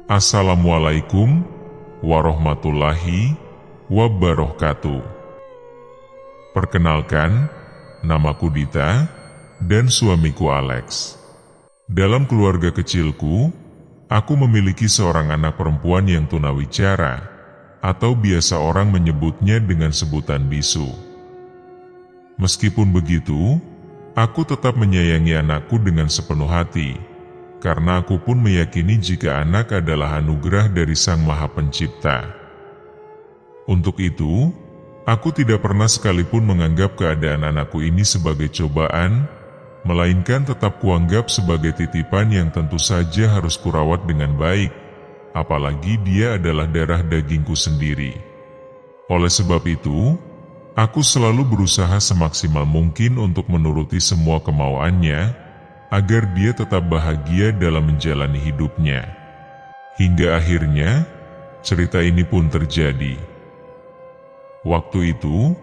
Assalamualaikum warahmatullahi wabarakatuh. Perkenalkan, namaku Dita dan suamiku Alex. Dalam keluarga kecilku, aku memiliki seorang anak perempuan yang tunawicara, atau biasa orang menyebutnya dengan sebutan bisu. Meskipun begitu, aku tetap menyayangi anakku dengan sepenuh hati, karena aku pun meyakini jika anak adalah anugerah dari Sang Maha Pencipta. Untuk itu, aku tidak pernah sekalipun menganggap keadaan anakku ini sebagai cobaan, melainkan tetap kuanggap sebagai titipan yang tentu saja harus kurawat dengan baik, apalagi dia adalah darah dagingku sendiri. Oleh sebab itu, aku selalu berusaha semaksimal mungkin untuk menuruti semua kemauannya, agar dia tetap bahagia dalam menjalani hidupnya. Hingga akhirnya, cerita ini pun terjadi. Waktu itu,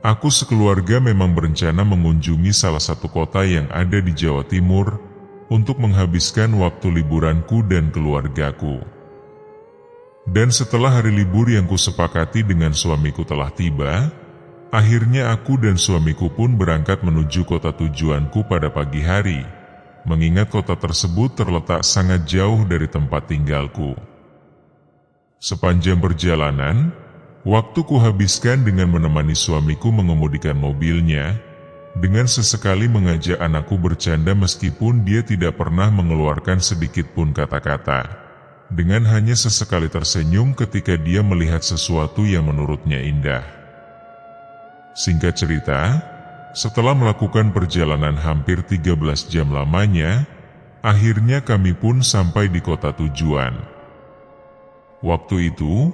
aku sekeluarga memang berencana mengunjungi salah satu kota yang ada di Jawa Timur untuk menghabiskan waktu liburanku dan keluargaku. Dan setelah hari libur yang kusepakati dengan suamiku telah tiba, akhirnya aku dan suamiku pun berangkat menuju kota tujuanku pada pagi hari, mengingat kota tersebut terletak sangat jauh dari tempat tinggalku. Sepanjang perjalanan, waktu kuhabiskan dengan menemani suamiku mengemudikan mobilnya, dengan sesekali mengajak anakku bercanda meskipun dia tidak pernah mengeluarkan sedikit pun kata-kata, dengan hanya sesekali tersenyum ketika dia melihat sesuatu yang menurutnya indah. Singkat cerita, setelah melakukan perjalanan hampir 13 jam lamanya, akhirnya kami pun sampai di kota tujuan. Waktu itu,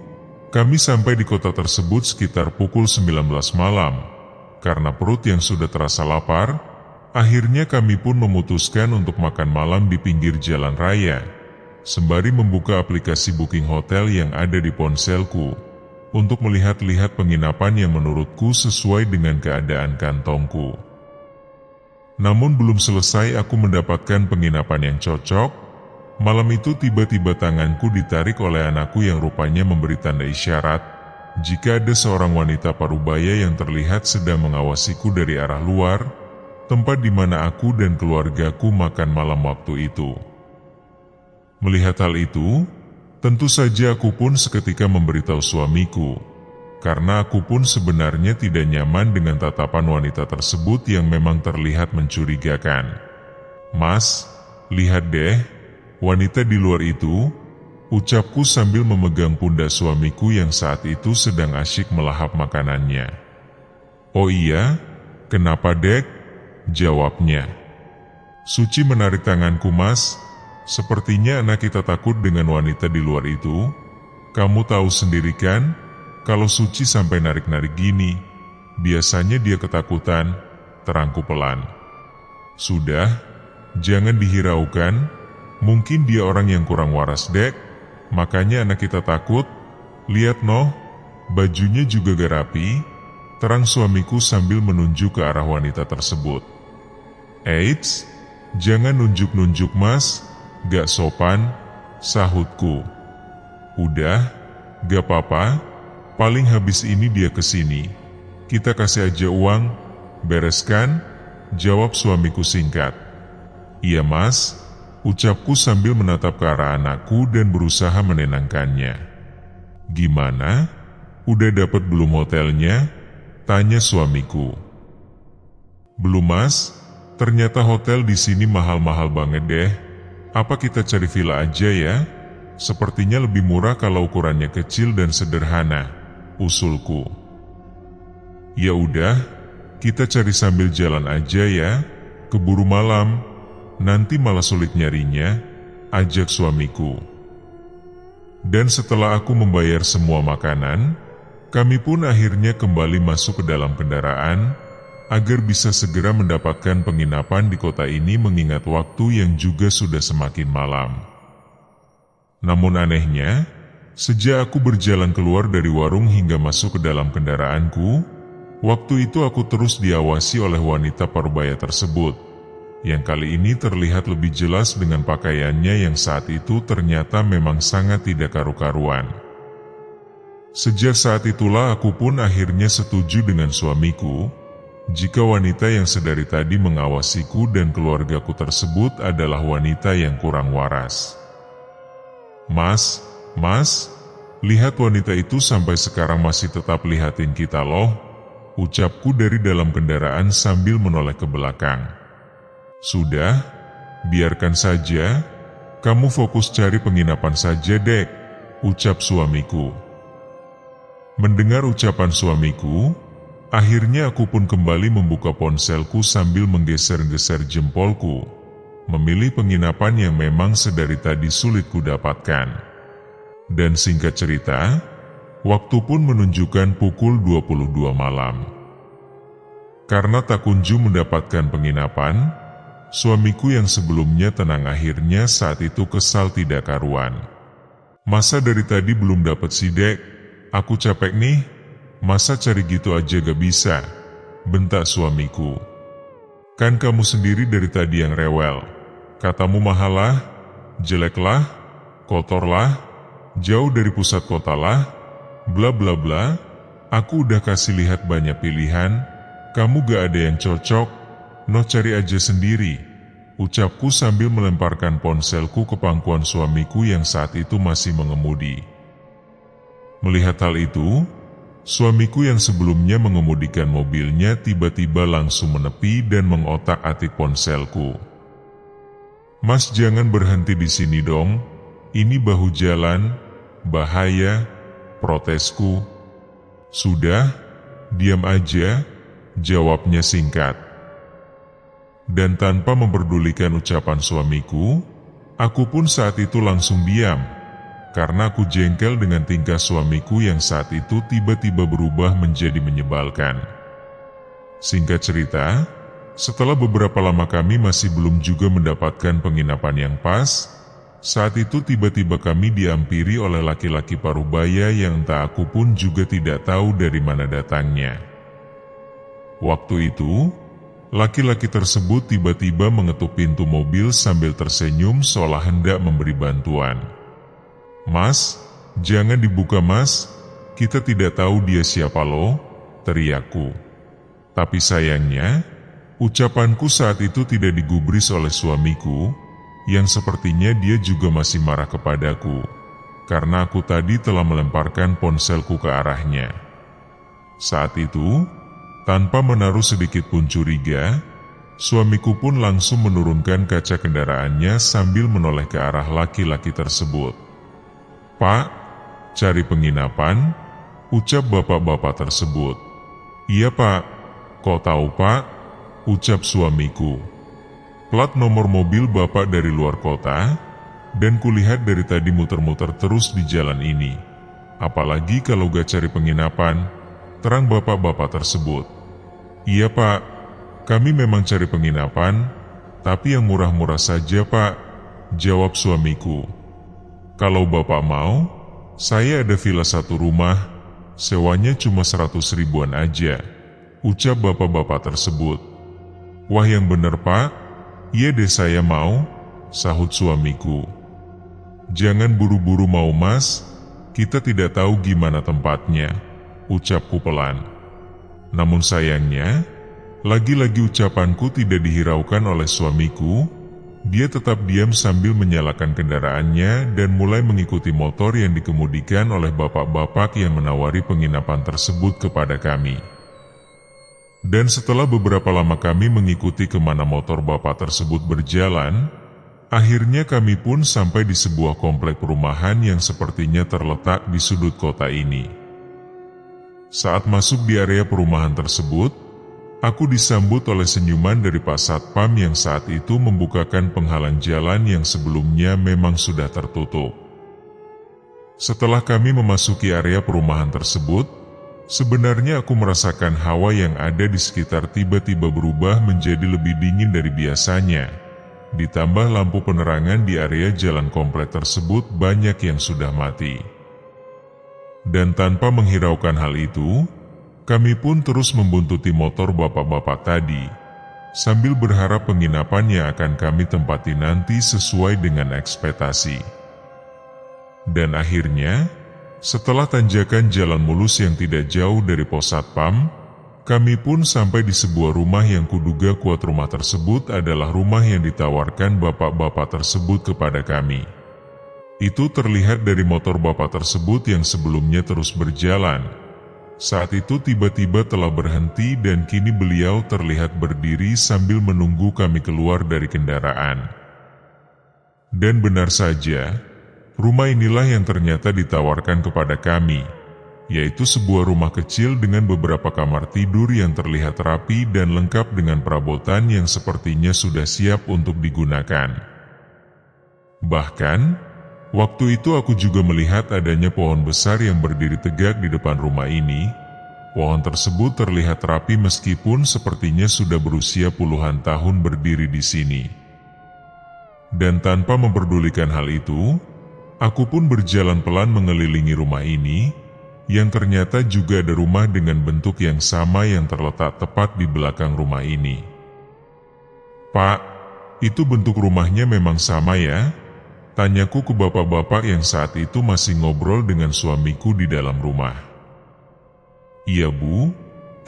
kami sampai di kota tersebut sekitar pukul 19 malam. Karena perut yang sudah terasa lapar, akhirnya kami pun memutuskan untuk makan malam di pinggir jalan raya, sembari membuka aplikasi booking hotel yang ada di ponselku, untuk melihat-lihat penginapan yang menurutku sesuai dengan keadaan kantongku. Namun belum selesai aku mendapatkan penginapan yang cocok, malam itu tiba-tiba tanganku ditarik oleh anakku yang rupanya memberi tanda isyarat jika ada seorang wanita parubaya yang terlihat sedang mengawasiku dari arah luar, tempat di mana aku dan keluargaku makan malam waktu itu. Melihat hal itu, tentu saja aku pun seketika memberitahu suamiku, karena aku pun sebenarnya tidak nyaman dengan tatapan wanita tersebut yang memang terlihat mencurigakan. "Mas, lihat deh, wanita di luar itu," ucapku sambil memegang pundak suamiku yang saat itu sedang asyik melahap makanannya. "Oh iya, kenapa dek?" jawabnya. "Suci menarik tanganku mas. Sepertinya anak kita takut dengan wanita di luar itu. Kamu tahu sendiri kan, kalau Suci sampai narik-narik gini, biasanya dia ketakutan," terangku pelan. "Sudah, jangan dihiraukan, mungkin dia orang yang kurang waras dek, makanya anak kita takut. Lihat noh, bajunya juga gak rapi," terang suamiku sambil menunjuk ke arah wanita tersebut. "Eits, jangan nunjuk-nunjuk mas, gak sopan," sahutku. "Udah, gak apa-apa, paling habis ini dia kesini. Kita kasih aja uang, bereskan?" jawab suamiku singkat. "Iya mas," ucapku sambil menatap ke arah anakku dan berusaha menenangkannya. "Gimana? Udah dapat belum hotelnya?" tanya suamiku. "Belum mas, ternyata hotel di sini mahal-mahal banget deh. Apa kita cari villa aja ya? Sepertinya lebih murah kalau ukurannya kecil dan sederhana," usulku. "Ya udah, kita cari sambil jalan aja ya, keburu malam, nanti malah sulit nyarinya," ajak suamiku. Dan setelah aku membayar semua makanan, kami pun akhirnya kembali masuk ke dalam kendaraan, agar bisa segera mendapatkan penginapan di kota ini mengingat waktu yang juga sudah semakin malam. Namun anehnya, sejak aku berjalan keluar dari warung hingga masuk ke dalam kendaraanku, waktu itu aku terus diawasi oleh wanita parubaya tersebut, yang kali ini terlihat lebih jelas dengan pakaiannya yang saat itu ternyata memang sangat tidak karu-karuan. Sejak saat itulah aku pun akhirnya setuju dengan suamiku, jika wanita yang sedari tadi mengawasiku dan keluargaku tersebut adalah wanita yang kurang waras. Mas, lihat wanita itu sampai sekarang masih tetap lihatin kita loh, ucapku dari dalam kendaraan sambil menoleh ke belakang. Sudah, biarkan saja, kamu fokus cari penginapan saja dek, ucap suamiku. Mendengar ucapan suamiku, akhirnya aku pun kembali membuka ponselku sambil menggeser-geser jempolku, memilih penginapan yang memang sedari tadi sulit kudapatkan. Dan singkat cerita, waktu pun menunjukkan pukul 22 malam. Karena tak kunjung mendapatkan penginapan, suamiku yang sebelumnya tenang akhirnya saat itu kesal tidak karuan. Masa dari tadi belum dapat si dek? Aku capek nih, masa cari gitu aja gak bisa? Bentak suamiku. Kan kamu sendiri dari tadi yang rewel. Katamu mahal lah, jelek lah, kotor lah, jauh dari pusat kota lah, bla bla bla. Aku udah kasih lihat banyak pilihan, kamu gak ada yang cocok, no cari aja sendiri, ucapku sambil melemparkan ponselku ke pangkuan suamiku yang saat itu masih mengemudi. Melihat hal itu, suamiku yang sebelumnya mengemudikan mobilnya tiba-tiba langsung menepi dan mengotak-atik ponselku. Mas jangan berhenti di sini dong, ini bahu jalan, bahaya, protesku. Sudah, diam aja, jawabnya singkat. Dan tanpa memperdulikan ucapan suamiku, aku pun saat itu langsung diam, karena aku jengkel dengan tingkah suamiku yang saat itu tiba-tiba berubah menjadi menyebalkan. Singkat cerita, setelah beberapa lama kami masih belum juga mendapatkan penginapan yang pas, saat itu tiba-tiba kami dihampiri oleh laki-laki parubaya yang entah aku pun juga tidak tahu dari mana datangnya. Waktu itu, laki-laki tersebut tiba-tiba mengetuk pintu mobil sambil tersenyum seolah hendak memberi bantuan. Mas, jangan dibuka mas, kita tidak tahu dia siapa loh, teriakku. Tapi sayangnya, ucapanku saat itu tidak digubris oleh suamiku, yang sepertinya dia juga masih marah kepadaku, karena aku tadi telah melemparkan ponselku ke arahnya. Saat itu, tanpa menaruh sedikit pun curiga, suamiku pun langsung menurunkan kaca kendaraannya sambil menoleh ke arah laki-laki tersebut. Pak, cari penginapan, ucap bapak-bapak tersebut. Iya pak, kok tahu pak, ucap suamiku. Plat nomor mobil bapak dari luar kota, dan kulihat dari tadi muter-muter terus di jalan ini. Apalagi kalau gak cari penginapan, terang bapak-bapak tersebut. Iya pak, kami memang cari penginapan, tapi yang murah-murah saja pak, jawab suamiku. Kalau bapak mau, saya ada villa 1 rumah, sewanya cuma 100 ribuan aja, ucap bapak-bapak tersebut. Wah yang bener pak, iya deh saya mau, sahut suamiku. Jangan buru-buru mau mas, kita tidak tahu gimana tempatnya, ucapku pelan. Namun sayangnya, lagi-lagi ucapanku tidak dihiraukan oleh suamiku. Dia tetap diam sambil menyalakan kendaraannya dan mulai mengikuti motor yang dikemudikan oleh bapak-bapak yang menawari penginapan tersebut kepada kami. Dan setelah beberapa lama kami mengikuti kemana motor bapak tersebut berjalan, akhirnya kami pun sampai di sebuah komplek perumahan yang sepertinya terletak di sudut kota ini. Saat masuk di area perumahan tersebut, aku disambut oleh senyuman dari Pak Satpam yang saat itu membukakan penghalang jalan yang sebelumnya memang sudah tertutup. Setelah kami memasuki area perumahan tersebut, sebenarnya aku merasakan hawa yang ada di sekitar tiba-tiba berubah menjadi lebih dingin dari biasanya. Ditambah lampu penerangan di area jalan komplek tersebut banyak yang sudah mati. Dan tanpa menghiraukan hal itu, kami pun terus membuntuti motor bapak-bapak tadi. sambil berharap penginapan yang akan kami tempati nanti sesuai dengan ekspektasi. Dan akhirnya, setelah tanjakan jalan mulus yang tidak jauh dari pos satpam, kami pun sampai di sebuah rumah yang kuduga kuat rumah tersebut adalah rumah yang ditawarkan bapak-bapak tersebut kepada kami. Itu terlihat dari motor bapak tersebut yang sebelumnya terus berjalan. Saat itu tiba-tiba telah berhenti dan kini beliau terlihat berdiri sambil menunggu kami keluar dari kendaraan. Dan benar saja, rumah inilah yang ternyata ditawarkan kepada kami, yaitu sebuah rumah kecil dengan beberapa kamar tidur yang terlihat rapi dan lengkap dengan perabotan yang sepertinya sudah siap untuk digunakan. Bahkan, waktu itu aku juga melihat adanya pohon besar yang berdiri tegak di depan rumah ini. Pohon tersebut terlihat rapi meskipun sepertinya sudah berusia puluhan tahun berdiri di sini. Dan tanpa memperdulikan hal itu, aku pun berjalan pelan mengelilingi rumah ini, yang ternyata juga ada rumah dengan bentuk yang sama yang terletak tepat di belakang rumah ini. "Pak, itu bentuk rumahnya memang sama ya?" Tanyaku ke bapak-bapak yang saat itu masih ngobrol dengan suamiku di dalam rumah. "Iya Bu,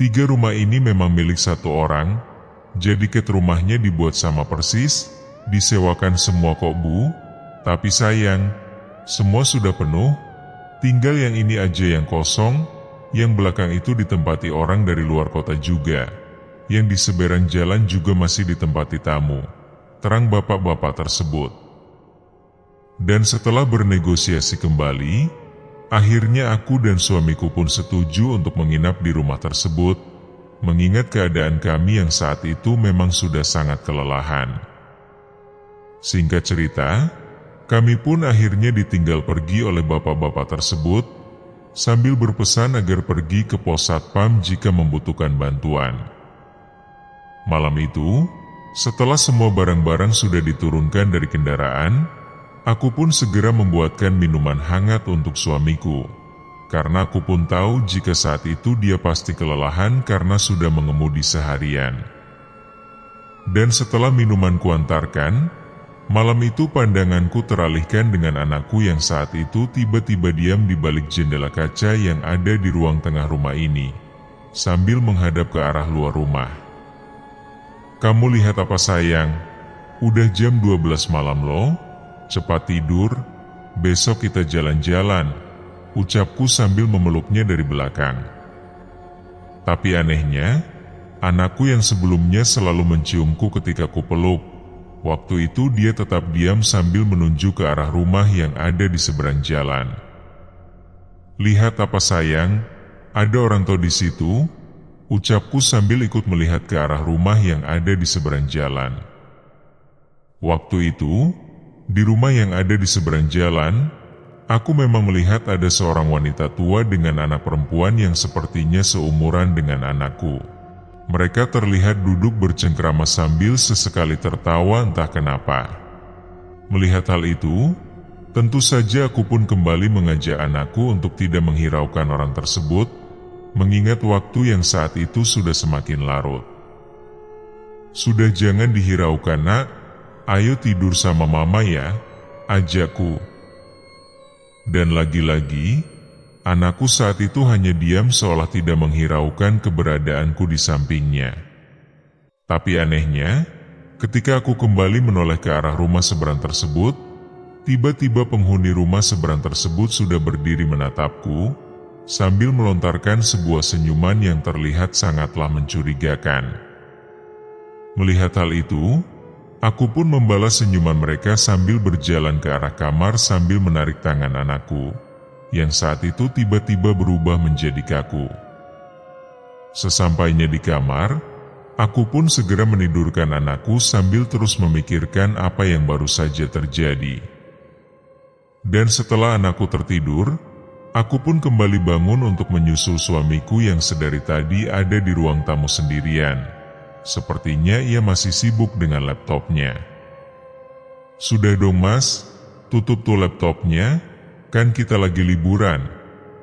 3 rumah ini memang milik satu orang, jadi ket rumahnya dibuat sama persis, disewakan semua kok Bu, tapi sayang, semua sudah penuh, tinggal yang ini aja yang kosong, yang belakang itu ditempati orang dari luar kota juga, yang di seberang jalan juga masih ditempati tamu," terang bapak-bapak tersebut. Dan setelah bernegosiasi kembali, akhirnya aku dan suamiku pun setuju untuk menginap di rumah tersebut, mengingat keadaan kami yang saat itu memang sudah sangat kelelahan. Singkat cerita, kami pun akhirnya ditinggal pergi oleh bapak-bapak tersebut, sambil berpesan agar pergi ke pos satpam jika membutuhkan bantuan. Malam itu, setelah semua barang-barang sudah diturunkan dari kendaraan, aku pun segera membuatkan minuman hangat untuk suamiku, karena aku pun tahu jika saat itu dia pasti kelelahan karena sudah mengemudi seharian. Dan setelah minuman kuantarkan, malam itu pandanganku teralihkan dengan anakku yang saat itu tiba-tiba diam di balik jendela kaca yang ada di ruang tengah rumah ini, sambil menghadap ke arah luar rumah. "Kamu lihat apa sayang? Udah jam 12 malam loh. Cepat tidur, besok kita jalan-jalan," ucapku sambil memeluknya dari belakang. Tapi anehnya, anakku yang sebelumnya selalu menciumku ketika kupeluk, waktu itu dia tetap diam sambil menunjuk ke arah rumah yang ada di seberang jalan. "Lihat apa sayang, ada orang tua di situ," ucapku sambil ikut melihat ke arah rumah yang ada di seberang jalan. Waktu itu, di rumah yang ada di seberang jalan, aku memang melihat ada seorang wanita tua dengan anak perempuan yang sepertinya seumuran dengan anakku. Mereka terlihat duduk bercengkrama sambil sesekali tertawa entah kenapa. Melihat hal itu, tentu saja aku pun kembali mengajak anakku untuk tidak menghiraukan orang tersebut, mengingat waktu yang saat itu sudah semakin larut. "Sudah jangan dihiraukan nak, ayo tidur sama mama ya," ajakku. Dan lagi-lagi, anakku saat itu hanya diam seolah tidak menghiraukan keberadaanku di sampingnya. Tapi anehnya, ketika aku kembali menoleh ke arah rumah seberang tersebut, tiba-tiba penghuni rumah seberang tersebut sudah berdiri menatapku, sambil melontarkan sebuah senyuman yang terlihat sangatlah mencurigakan. Melihat hal itu, aku pun membalas senyuman mereka sambil berjalan ke arah kamar sambil menarik tangan anakku, yang saat itu tiba-tiba berubah menjadi kaku. Sesampainya di kamar, aku pun segera menidurkan anakku sambil terus memikirkan apa yang baru saja terjadi. Dan setelah anakku tertidur, aku pun kembali bangun untuk menyusul suamiku yang sedari tadi ada di ruang tamu sendirian. Sepertinya ia masih sibuk dengan laptopnya. "Sudah dong mas, tutup tuh laptopnya, kan kita lagi liburan.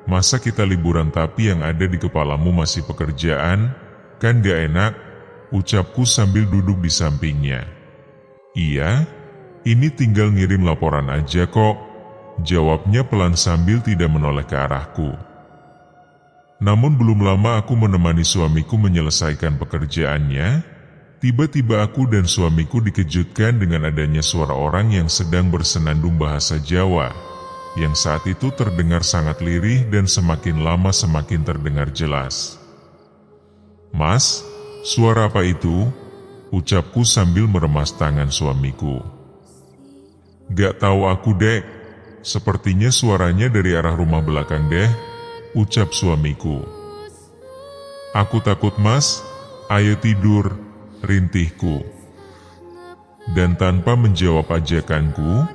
Masa kita liburan tapi yang ada di kepalamu masih pekerjaan, kan gak enak," ucapku sambil duduk di sampingnya. Iya, ini tinggal ngirim laporan aja kok, jawabnya pelan sambil tidak menoleh ke arahku. Namun belum lama aku menemani suamiku menyelesaikan pekerjaannya, tiba-tiba aku dan suamiku dikejutkan dengan adanya suara orang yang sedang bersenandung bahasa Jawa, yang saat itu terdengar sangat lirih dan semakin lama semakin terdengar jelas. "Mas, suara apa itu?" ucapku sambil meremas tangan suamiku. "Gak tahu aku dek, sepertinya suaranya dari arah rumah belakang deh," ucap suamiku. "Aku takut mas, ayo tidur," rintihku. Dan tanpa menjawab ajakanku,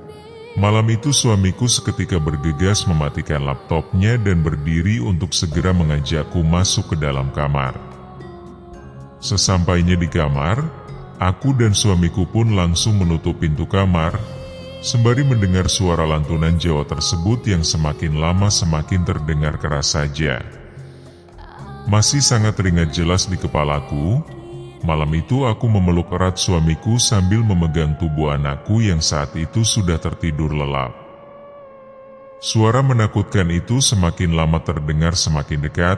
malam itu suamiku seketika bergegas mematikan laptopnya dan berdiri untuk segera mengajakku masuk ke dalam kamar. Sesampainya di kamar, aku dan suamiku pun langsung menutup pintu kamar, sembari mendengar suara lantunan Jawa tersebut yang semakin lama semakin terdengar keras saja. Masih sangat teringat jelas di kepalaku, malam itu aku memeluk erat suamiku sambil memegang tubuh anakku yang saat itu sudah tertidur lelap. Suara menakutkan itu semakin lama terdengar semakin dekat,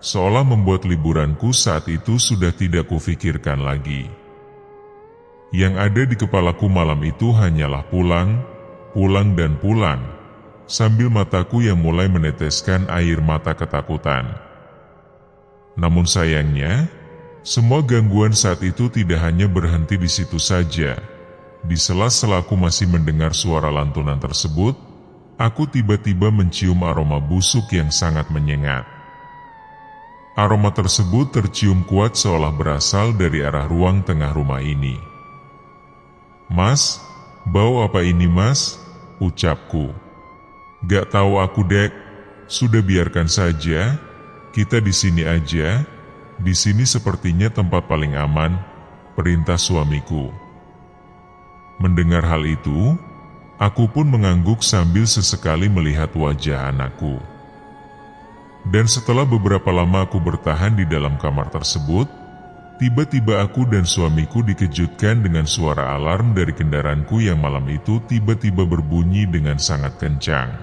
seolah membuat liburanku saat itu sudah tidak kufikirkan lagi. Yang ada di kepalaku malam itu hanyalah pulang, pulang dan pulang, sambil mataku yang mulai meneteskan air mata ketakutan. Namun sayangnya, semua gangguan saat itu tidak hanya berhenti di situ saja. Di sela-sela aku masih mendengar suara lantunan tersebut, aku tiba-tiba mencium aroma busuk yang sangat menyengat. Aroma tersebut tercium kuat seolah berasal dari arah ruang tengah rumah ini. "Mas, bau apa ini mas?" ucapku. "Gak tahu aku dek, sudah biarkan saja, kita di sini aja, di sini sepertinya tempat paling aman," perintah suamiku. Mendengar hal itu, aku pun mengangguk sambil sesekali melihat wajah anakku. Dan setelah beberapa lama aku bertahan di dalam kamar tersebut, tiba-tiba aku dan suamiku dikejutkan dengan suara alarm dari kendaraanku yang malam itu tiba-tiba berbunyi dengan sangat kencang.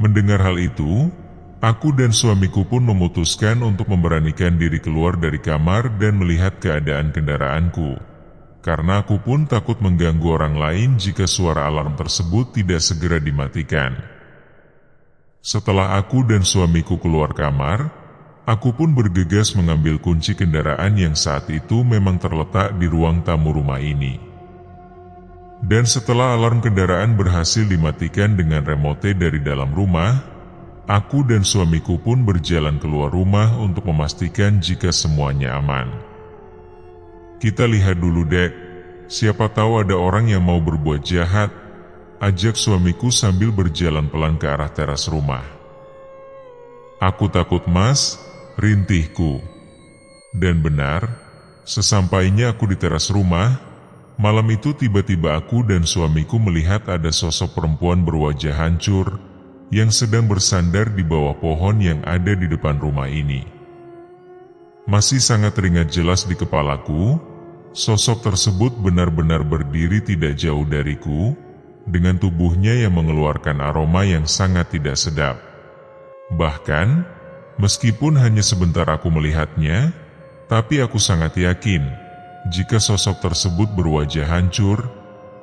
Mendengar hal itu, aku dan suamiku pun memutuskan untuk memberanikan diri keluar dari kamar dan melihat keadaan kendaraanku, karena aku pun takut mengganggu orang lain jika suara alarm tersebut tidak segera dimatikan. Setelah aku dan suamiku keluar kamar, aku pun bergegas mengambil kunci kendaraan yang saat itu memang terletak di ruang tamu rumah ini. Dan setelah alarm kendaraan berhasil dimatikan dengan remote dari dalam rumah, aku dan suamiku pun berjalan keluar rumah untuk memastikan jika semuanya aman. "Kita lihat dulu dek, siapa tahu ada orang yang mau berbuat jahat," ajak suamiku sambil berjalan pelan ke arah teras rumah. "Aku takut mas," rintihku. Dan benar, sesampainya aku di teras rumah, malam itu tiba-tiba aku dan suamiku melihat ada sosok perempuan berwajah hancur yang sedang bersandar di bawah pohon yang ada di depan rumah ini. Masih sangat teringat jelas di kepalaku, sosok tersebut benar-benar berdiri tidak jauh dariku, dengan tubuhnya yang mengeluarkan aroma yang sangat tidak sedap. Bahkan, meskipun hanya sebentar aku melihatnya, tapi aku sangat yakin, jika sosok tersebut berwajah hancur,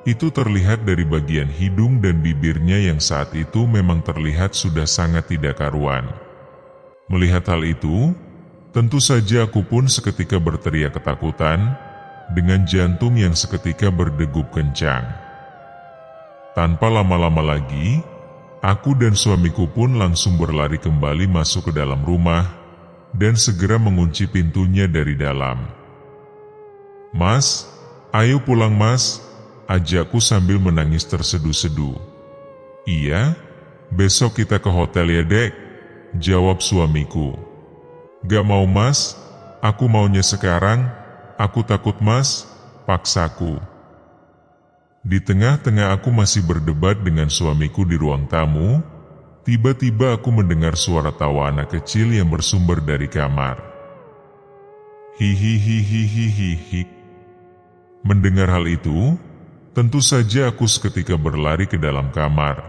itu terlihat dari bagian hidung dan bibirnya yang saat itu memang terlihat sudah sangat tidak karuan. Melihat hal itu, tentu saja aku pun seketika berteriak ketakutan, dengan jantung yang seketika berdegup kencang. Tanpa lama-lama lagi, aku dan suamiku pun langsung berlari kembali masuk ke dalam rumah, dan segera mengunci pintunya dari dalam. "Mas, ayo pulang mas," ajakku sambil menangis terseduh-seduh. "Iya, besok kita ke hotel ya dek," jawab suamiku. "Gak mau mas, aku maunya sekarang, aku takut mas," paksaku. Di tengah-tengah aku masih berdebat dengan suamiku di ruang tamu, tiba-tiba aku mendengar suara tawa anak kecil yang bersumber dari kamar. Hihihihihihihi. Mendengar hal itu, tentu saja aku seketika berlari ke dalam kamar,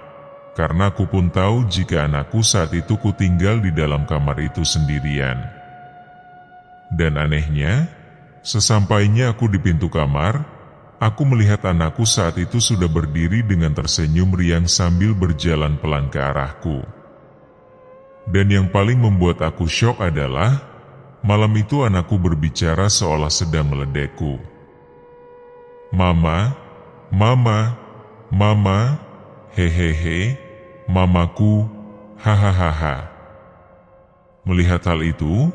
karena aku pun tahu jika anakku saat itu kutinggal di dalam kamar itu sendirian. Dan anehnya, sesampainya aku di pintu kamar, aku melihat anakku saat itu sudah berdiri dengan tersenyum riang sambil berjalan pelan ke arahku. Dan yang paling membuat aku syok adalah, malam itu anakku berbicara seolah sedang meledekku. Mama, mama, mama, hehehe, mamaku, hahaha. Melihat hal itu,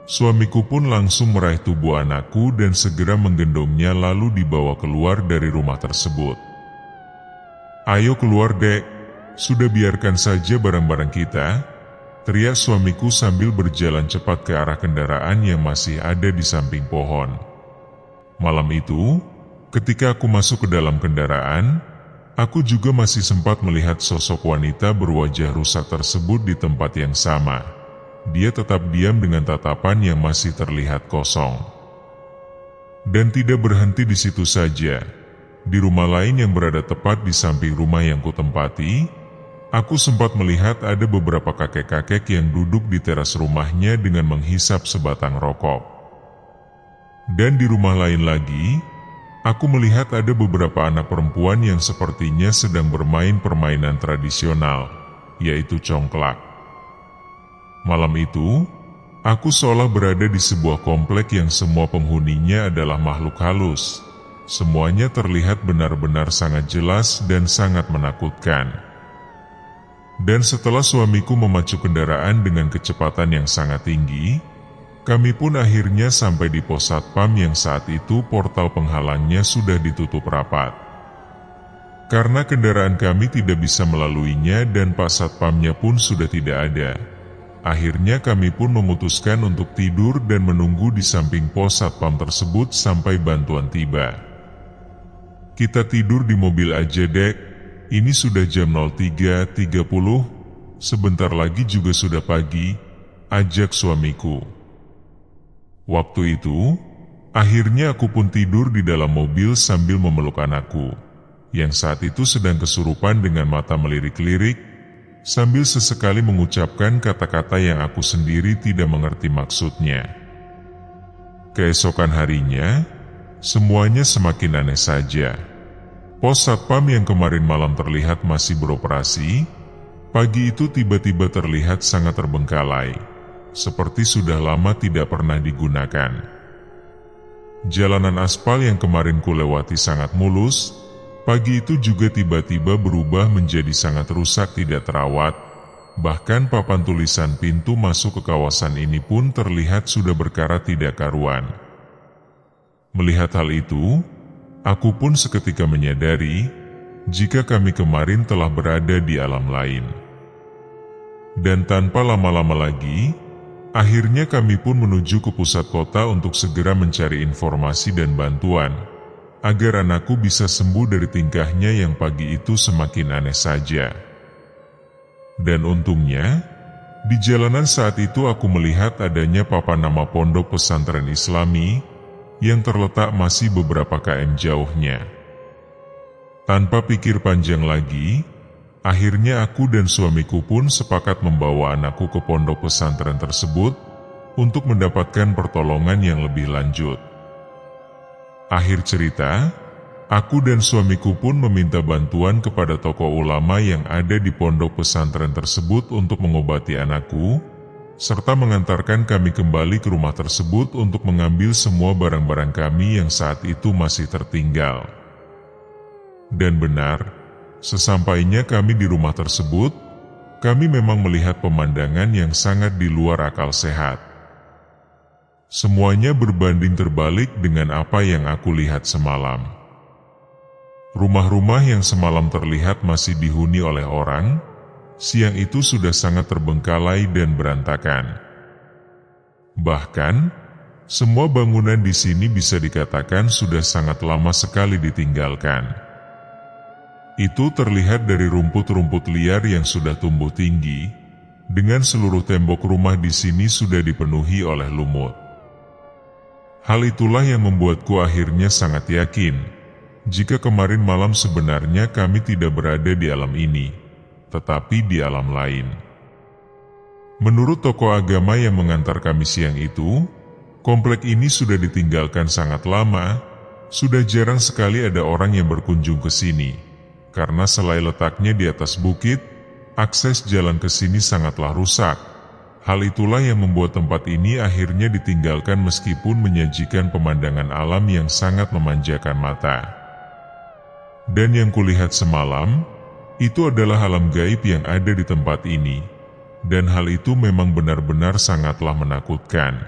suamiku pun langsung meraih tubuh anakku dan segera menggendongnya lalu dibawa keluar dari rumah tersebut. Ayo keluar dek, sudah biarkan saja barang-barang kita, teriak suamiku sambil berjalan cepat ke arah kendaraan yang masih ada di samping pohon. Malam itu, ketika aku masuk ke dalam kendaraan, aku juga masih sempat melihat sosok wanita berwajah rusak tersebut di tempat yang sama. Dia tetap diam dengan tatapan yang masih terlihat kosong. Dan tidak berhenti di situ saja. Di rumah lain yang berada tepat di samping rumah yang kutempati, aku sempat melihat ada beberapa kakek-kakek yang duduk di teras rumahnya dengan menghisap sebatang rokok. Dan di rumah lain lagi, aku melihat ada beberapa anak perempuan yang sepertinya sedang bermain permainan tradisional, yaitu congklak. Malam itu, aku seolah berada di sebuah komplek yang semua penghuninya adalah makhluk halus. Semuanya terlihat benar-benar sangat jelas dan sangat menakutkan. Dan setelah suamiku memacu kendaraan dengan kecepatan yang sangat tinggi, kami pun akhirnya sampai di pos satpam yang saat itu portal penghalangnya sudah ditutup rapat. Karena kendaraan kami tidak bisa melaluinya dan pak satpamnya pun sudah tidak ada. Akhirnya kami pun memutuskan untuk tidur dan menunggu di samping pos satpam tersebut sampai bantuan tiba. Kita tidur di mobil aja dek, ini sudah jam 03.30, sebentar lagi juga sudah pagi, ajak suamiku. Waktu itu, akhirnya aku pun tidur di dalam mobil sambil memeluk anakku, yang saat itu sedang kesurupan dengan mata melirik-lirik, sambil sesekali mengucapkan kata-kata yang aku sendiri tidak mengerti maksudnya. Keesokan harinya, semuanya semakin aneh saja. Pos satpam yang kemarin malam terlihat masih beroperasi, pagi itu tiba-tiba terlihat sangat terbengkalai, seperti sudah lama tidak pernah digunakan. Jalanan aspal yang kemarin kulewati sangat mulus, pagi itu juga tiba-tiba berubah menjadi sangat rusak tidak terawat, bahkan papan tulisan pintu masuk ke kawasan ini pun terlihat sudah berkarat tidak karuan. Melihat hal itu, aku pun seketika menyadari jika kami kemarin telah berada di alam lain. Dan tanpa lama-lama lagi, akhirnya kami pun menuju ke pusat kota untuk segera mencari informasi dan bantuan, agar anakku bisa sembuh dari tingkahnya yang pagi itu semakin aneh saja. Dan untungnya, di jalanan saat itu aku melihat adanya papan nama pondok pesantren Islami yang terletak masih beberapa km jauhnya. Tanpa pikir panjang lagi, akhirnya aku dan suamiku pun sepakat membawa anakku ke pondok pesantren tersebut untuk mendapatkan pertolongan yang lebih lanjut. Akhir cerita, aku dan suamiku pun meminta bantuan kepada tokoh ulama yang ada di pondok pesantren tersebut untuk mengobati anakku, serta mengantarkan kami kembali ke rumah tersebut untuk mengambil semua barang-barang kami yang saat itu masih tertinggal. Dan benar, sesampainya kami di rumah tersebut, kami memang melihat pemandangan yang sangat di luar akal sehat. Semuanya berbanding terbalik dengan apa yang aku lihat semalam. Rumah-rumah yang semalam terlihat masih dihuni oleh orang, siang itu sudah sangat terbengkalai dan berantakan. Bahkan, semua bangunan di sini bisa dikatakan sudah sangat lama sekali ditinggalkan. Itu terlihat dari rumput-rumput liar yang sudah tumbuh tinggi, dengan seluruh tembok rumah di sini sudah dipenuhi oleh lumut. Hal itulah yang membuatku akhirnya sangat yakin, jika kemarin malam sebenarnya kami tidak berada di alam ini, tetapi di alam lain. Menurut tokoh agama yang mengantar kami siang itu, komplek ini sudah ditinggalkan sangat lama, sudah jarang sekali ada orang yang berkunjung ke sini, karena selain letaknya di atas bukit, akses jalan ke sini sangatlah rusak. Hal itulah yang membuat tempat ini akhirnya ditinggalkan meskipun menyajikan pemandangan alam yang sangat memanjakan mata. Dan yang kulihat semalam, itu adalah alam gaib yang ada di tempat ini. Dan hal itu memang benar-benar sangatlah menakutkan.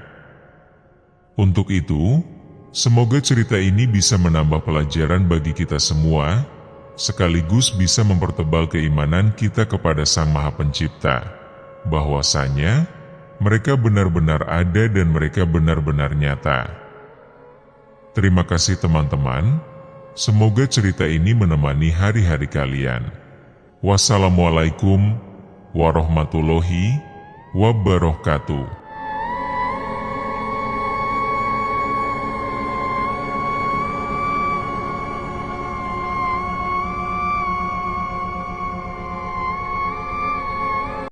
Untuk itu, semoga cerita ini bisa menambah pelajaran bagi kita semua, sekaligus bisa mempertebal keimanan kita kepada Sang Maha Pencipta, bahwasanya mereka benar-benar ada dan mereka benar-benar nyata. Terima kasih teman-teman, semoga cerita ini menemani hari-hari kalian. Wassalamualaikum warahmatullahi wabarakatuh.